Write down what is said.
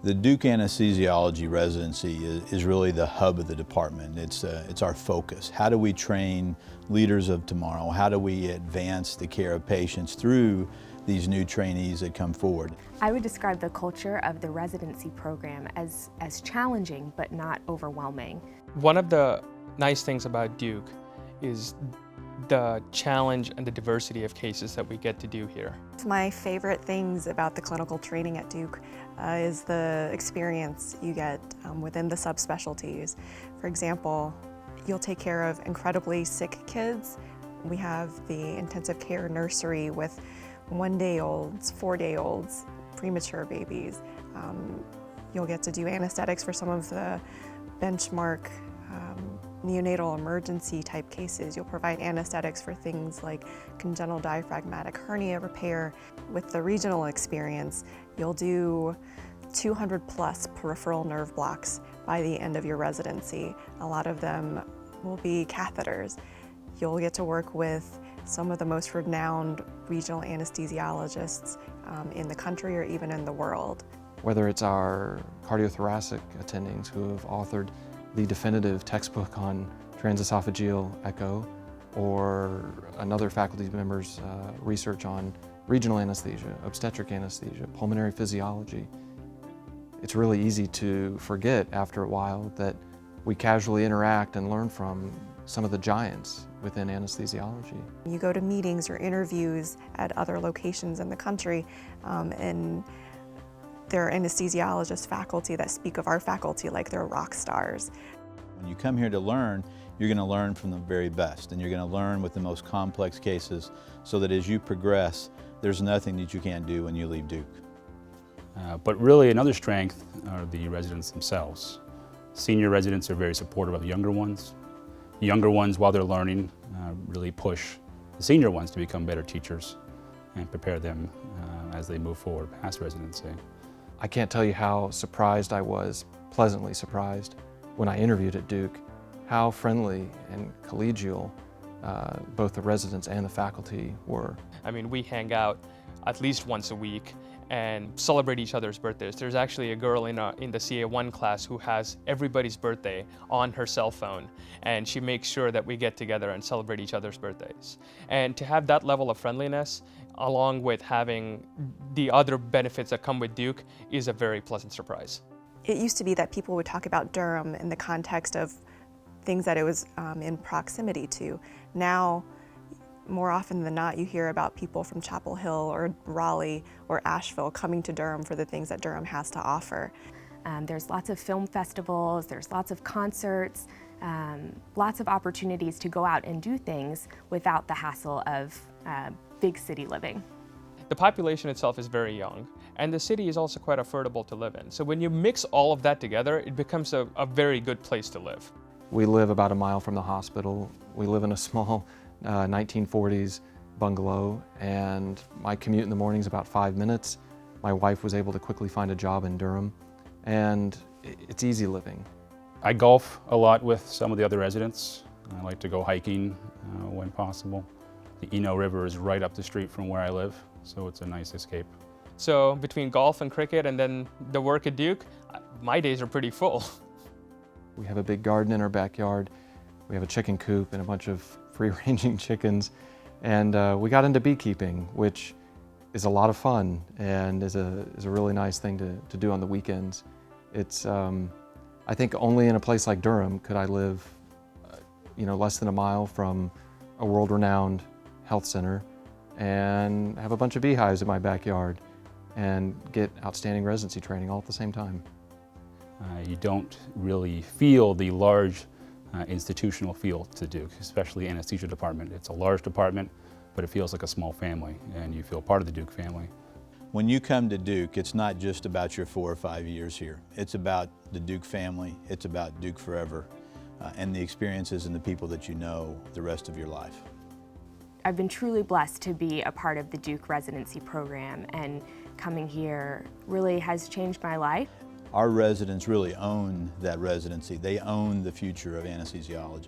The Duke Anesthesiology Residency is really the hub of the department. It's our focus. How do we train leaders of tomorrow? How do we advance the care of patients through these new trainees that come forward? I would describe the culture of the residency program as challenging but not overwhelming. One of the nice things about Duke is the challenge and the diversity of cases that we get to do here. My favorite things about the clinical training at Duke is the experience you get within the subspecialties. For example, you'll take care of incredibly sick kids. We have the intensive care nursery with 1-day-olds, 4-day-olds, premature babies. You'll get to do anesthetics for some of the benchmark neonatal emergency type cases. You'll provide anesthetics for things like congenital diaphragmatic hernia repair. With the regional experience, you'll do 200 plus peripheral nerve blocks by the end of your residency. A lot of them will be catheters. You'll get to work with some of the most renowned regional anesthesiologists in the country or even in the world. Whether it's our cardiothoracic attendings who have authored the definitive textbook on transesophageal echo, or another faculty member's research on regional anesthesia, obstetric anesthesia, pulmonary physiology. It's really easy to forget after a while that we casually interact and learn from some of the giants within anesthesiology. You go to meetings or interviews at other locations in the country, and there are anesthesiologist faculty that speak of our faculty like they're rock stars. When you come here to learn, you're going to learn from the very best, and you're going to learn with the most complex cases, so that as you progress, there's nothing that you can't do when you leave Duke. But really another strength are the residents themselves. Senior residents are very supportive of the younger ones. The younger ones, while they're learning, really push the senior ones to become better teachers and prepare them as they move forward past residency. I can't tell you how surprised I was, pleasantly surprised, when I interviewed at Duke, how friendly and collegial both the residents and the faculty were. I mean, we hang out at least once a week and celebrate each other's birthdays. There's actually a girl in the CA1 class who has everybody's birthday on her cell phone, and she makes sure that we get together and celebrate each other's birthdays. And to have that level of friendliness, along with having the other benefits that come with Duke, is a very pleasant surprise. It used to be that people would talk about Durham in the context of things that it was in proximity to. Now, more often than not, you hear about people from Chapel Hill or Raleigh or Asheville coming to Durham for the things that Durham has to offer. There's lots of film festivals, there's lots of concerts, lots of opportunities to go out and do things without the hassle of big city living. The population itself is very young, and the city is also quite affordable to live in. So when you mix all of that together, it becomes a very good place to live. We live about a mile from the hospital. We live in a small 1940s bungalow, and my commute in the morning is about 5 minutes. My wife was able to quickly find a job in Durham, and it's easy living. I golf a lot with some of the other residents. I like to go hiking when possible. The Eno River is right up the street from where I live, so it's a nice escape. So between golf and cricket and then the work at Duke, my days are pretty full. We have a big garden in our backyard. We have a chicken coop and a bunch of free-ranging chickens. And we got into beekeeping, which is a lot of fun and is a really nice thing to do on the weekends. It's, I think only in a place like Durham could I live less than a mile from a world-renowned health center and have a bunch of beehives in my backyard and get outstanding residency training all at the same time. You don't really feel the large institutional feel to Duke, especially anesthesia department. It's a large department, but it feels like a small family, and you feel part of the Duke family. When you come to Duke, it's not just about your 4 or 5 years here. It's about the Duke family. It's about Duke forever, and the experiences and the people that you know the rest of your life. I've been truly blessed to be a part of the Duke residency program, and coming here really has changed my life. Our residents really own that residency. They own the future of anesthesiology.